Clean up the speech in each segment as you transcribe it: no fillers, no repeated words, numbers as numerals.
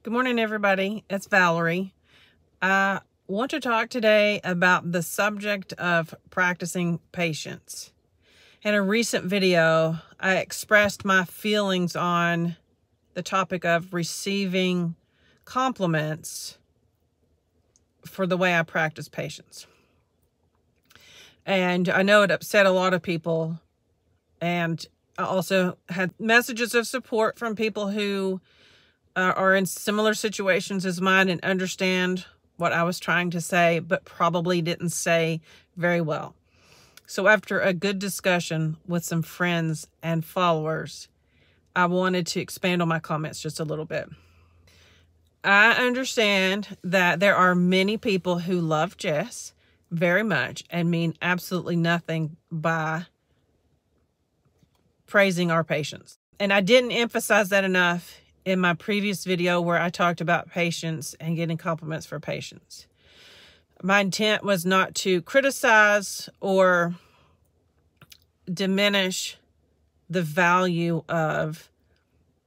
Good morning, everybody. It's Valerie. I want to talk today about the subject of practicing patience. In a recent video, I expressed my feelings on the topic of receiving compliments for the way I practice patience. And I know it upset a lot of people. And I also had messages of support from people who are in similar situations as mine and understand what I was trying to say, but probably didn't say very well. So after a good discussion with some friends and followers, I wanted to expand on my comments just a little bit. I understand that there are many people who love Jess very much and mean absolutely nothing by praising our patience. And I didn't emphasize that enough in my previous video where I talked about patience and getting compliments for patience. My intent was not to criticize or diminish the value of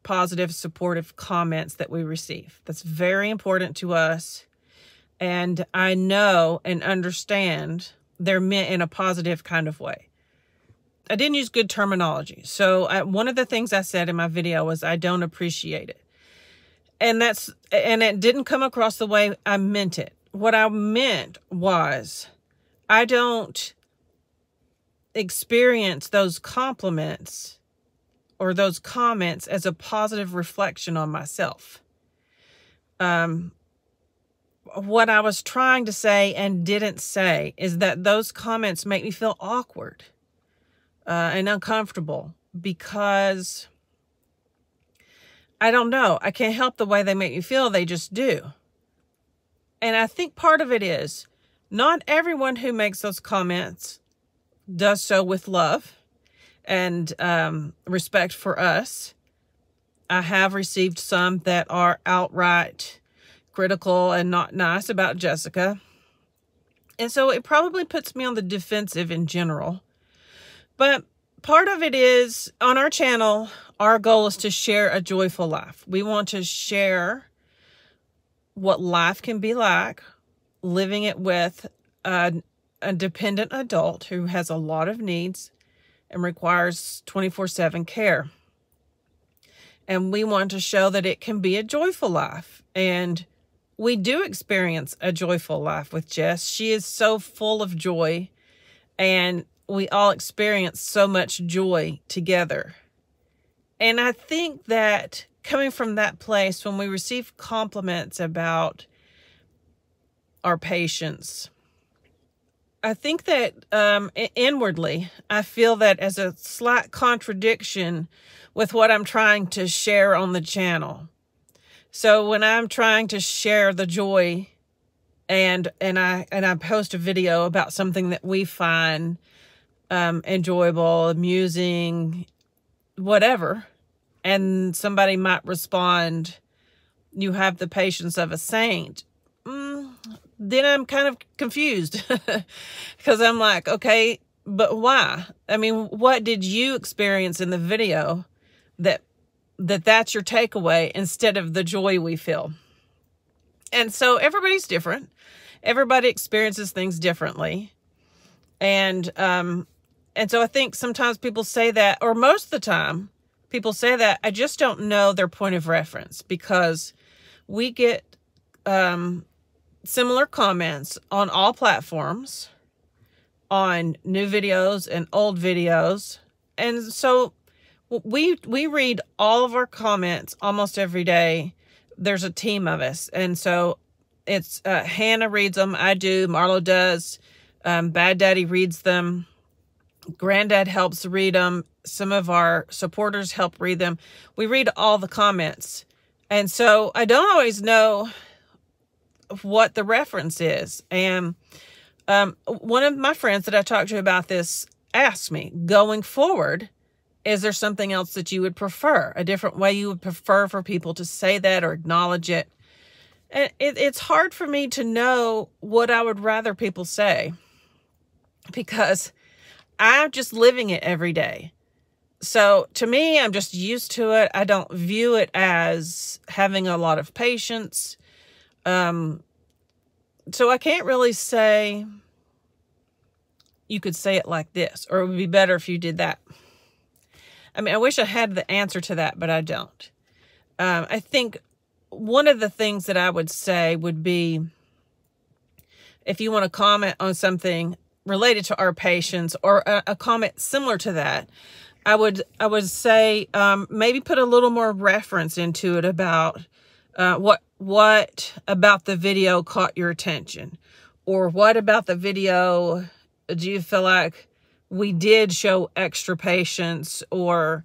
positive, supportive comments that we receive. That's very important to us. And I know and understand they're meant in a positive kind of way. I didn't use good terminology. So one of the things I said in my video was I don't appreciate it. And it didn't come across the way I meant it. What I meant was I don't experience those compliments or those comments as a positive reflection on myself. What I was trying to say and didn't say is that those comments make me feel awkward and uncomfortable because I don't know. I can't help the way they make me feel. They just do. And I think part of it is not everyone who makes those comments does so with love and respect for us. I have received some that are outright critical and not nice about Jessica. And so it probably puts me on the defensive in general. But part of it is, on our channel, our goal is to share a joyful life. We want to share what life can be like, living it with a dependent adult who has a lot of needs and requires 24/7 care. And we want to show that it can be a joyful life. And we do experience a joyful life with Jess. She is so full of joy, and we all experience so much joy together. And I think that coming from that place, when we receive compliments about our patience, I think that inwardly, I feel that as a slight contradiction with what I'm trying to share on the channel. So when I'm trying to share the joy and I post a video about something that we find enjoyable, amusing, whatever, and somebody might respond, "You have the patience of a saint," then I'm kind of confused because I'm like, okay, but why? I mean, what did you experience in the video that's your takeaway instead of the joy we feel? And so everybody's different. Everybody experiences things differently. And so I think sometimes people say that, or most of the time, people say that. I just don't know their point of reference because we get similar comments on all platforms, on new videos and old videos. And so we read all of our comments almost every day. There's a team of us. And so it's Hannah reads them. I do. Marlo does. Bad Daddy reads them. Granddad helps read them. Some of our supporters help read them. We read all the comments. And so I don't always know what the reference is. And one of my friends that I talked to about this asked me, going forward, is there something else that you would prefer? A different way you would prefer for people to say that or acknowledge it? And it's hard for me to know what I would rather people say because I'm just living it every day. So to me, I'm just used to it. I don't view it as having a lot of patience. So I can't really say you could say it like this, or it would be better if you did that. I mean, I wish I had the answer to that, but I don't. I think one of the things that I would say would be, if you want to comment on something related to our patients, or a comment similar to that, I would say maybe put a little more reference into it about what about the video caught your attention, or what about the video do you feel like we did show extra patience, or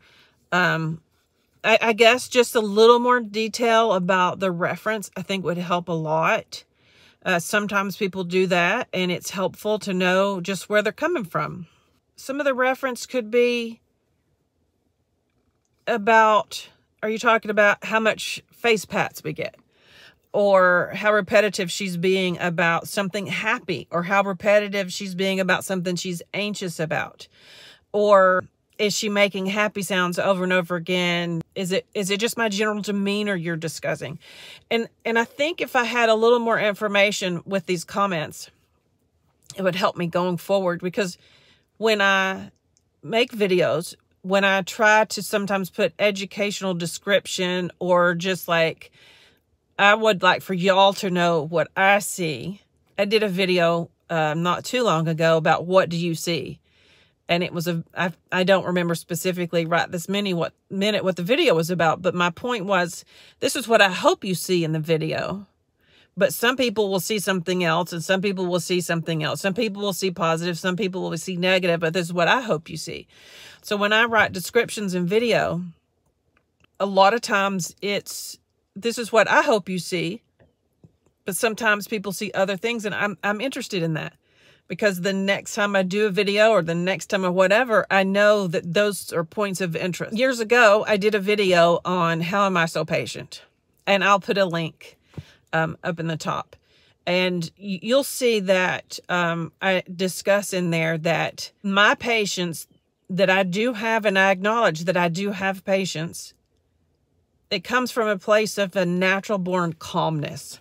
I guess just a little more detail about the reference I think would help a lot. Sometimes people do that, and it's helpful to know just where they're coming from. Some of the reference could be about, are you talking about how much face pats we get? Or how repetitive she's being about something happy, or how repetitive she's being about something she's anxious about? Or is she making happy sounds over and over again? Is it just my general demeanor you're discussing? And I think if I had a little more information with these comments, it would help me going forward, because when I make videos, when I try to sometimes put educational description, or just like, I would like for y'all to know what I see. I did a video not too long ago about what do you see? And it was I don't remember specifically right this minute what the video was about, but my point was, this is what I hope you see in the video. But some people will see something else, and some people will see something else. Some people will see positive, some people will see negative, but this is what I hope you see. So when I write descriptions in video, a lot of times this is what I hope you see, but sometimes people see other things, and I'm interested in that, because the next time I do a video, or the next time or whatever, I know that those are points of interest. Years ago, I did a video on how am I so patient, and I'll put a link up in the top, and you'll see that I discuss in there that my patience, that I do have, and I acknowledge that I do have patience, it comes from a place of a natural born calmness.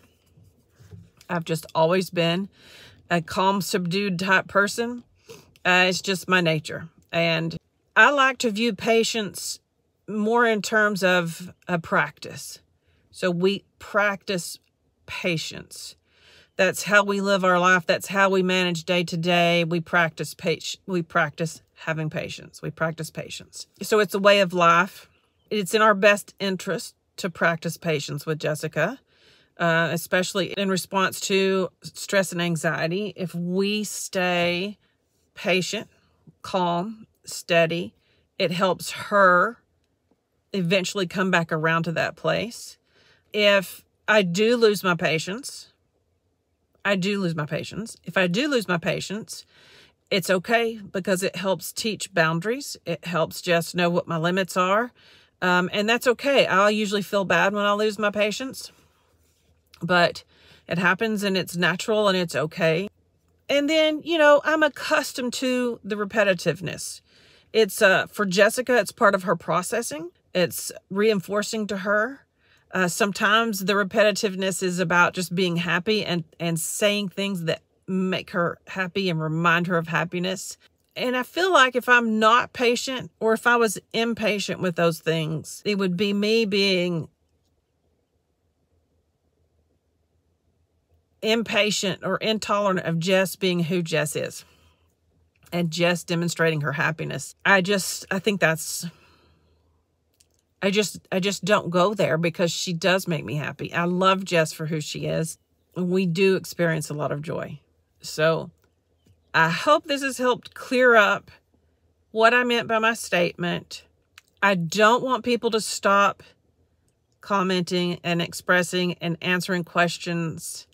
I've just always been a calm, subdued type person. It's just my nature. And I like to view patience more in terms of a practice. So we practice patience. That's how we live our life. That's how we manage day to day. We practice having patience. We practice patience. So it's a way of life. It's in our best interest to practice patience with Jessica, especially in response to stress and anxiety. If we stay patient, calm, steady, it helps her eventually come back around to that place. If I do lose my patience, If I do lose my patience, it's okay, because it helps teach boundaries. It helps Jess know what my limits are. And that's okay. I'll usually feel bad when I lose my patience, but it happens, and it's natural, and it's okay. And then, I'm accustomed to the repetitiveness. It's, for Jessica, it's part of her processing. It's reinforcing to her. Sometimes the repetitiveness is about just being happy and saying things that make her happy and remind her of happiness. And I feel like if I'm not patient, or if I was impatient with those things, it would be me being impatient or intolerant of Jess being who Jess is, and Jess demonstrating her happiness. I think that's, I just don't go there, because she does make me happy. I love Jess for who she is. We do experience a lot of joy. So I hope this has helped clear up what I meant by my statement. I don't want people to stop commenting and expressing and answering questions.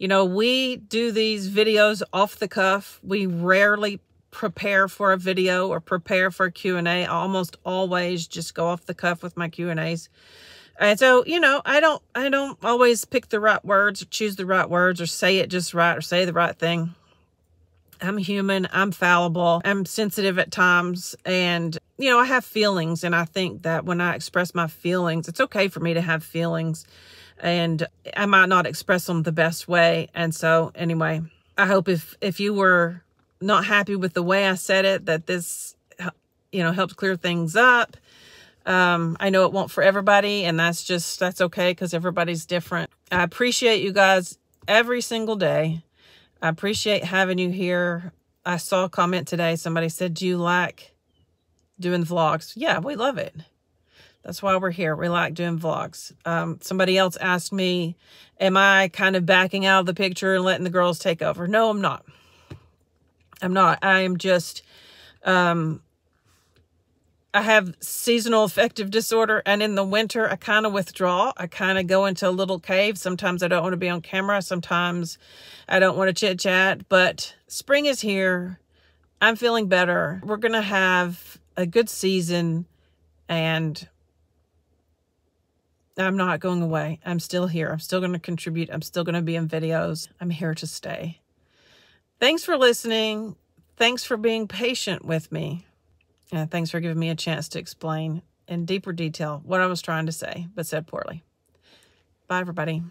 We do these videos off the cuff. We rarely prepare for a video or prepare for a Q&A. I almost always just go off the cuff with my Q&As. And so, I don't always pick the right words, or choose the right words, or say it just right, or say the right thing. I'm human. I'm fallible. I'm sensitive at times. And, you know, I have feelings. And I think that when I express my feelings, it's okay for me to have feelings. And I might not express them the best way. And so, anyway, I hope if you were not happy with the way I said it, that this, you know, helped clear things up. I know it won't for everybody. And that's okay because everybody's different. I appreciate you guys every single day. I appreciate having you here. I saw a comment today. Somebody said, do you like doing vlogs? Yeah, we love it. That's why we're here. We like doing vlogs. Somebody else asked me, am I kind of backing out of the picture and letting the girls take over? No, I'm not. I'm not. I am just, I have seasonal affective disorder, and in the winter, I kind of withdraw. I kind of go into a little cave. Sometimes I don't want to be on camera. Sometimes I don't want to chit-chat, but spring is here. I'm feeling better. We're going to have a good season, and I'm not going away. I'm still here. I'm still going to contribute. I'm still going to be in videos. I'm here to stay. Thanks for listening. Thanks for being patient with me. And thanks for giving me a chance to explain in deeper detail what I was trying to say, but said poorly. Bye, everybody.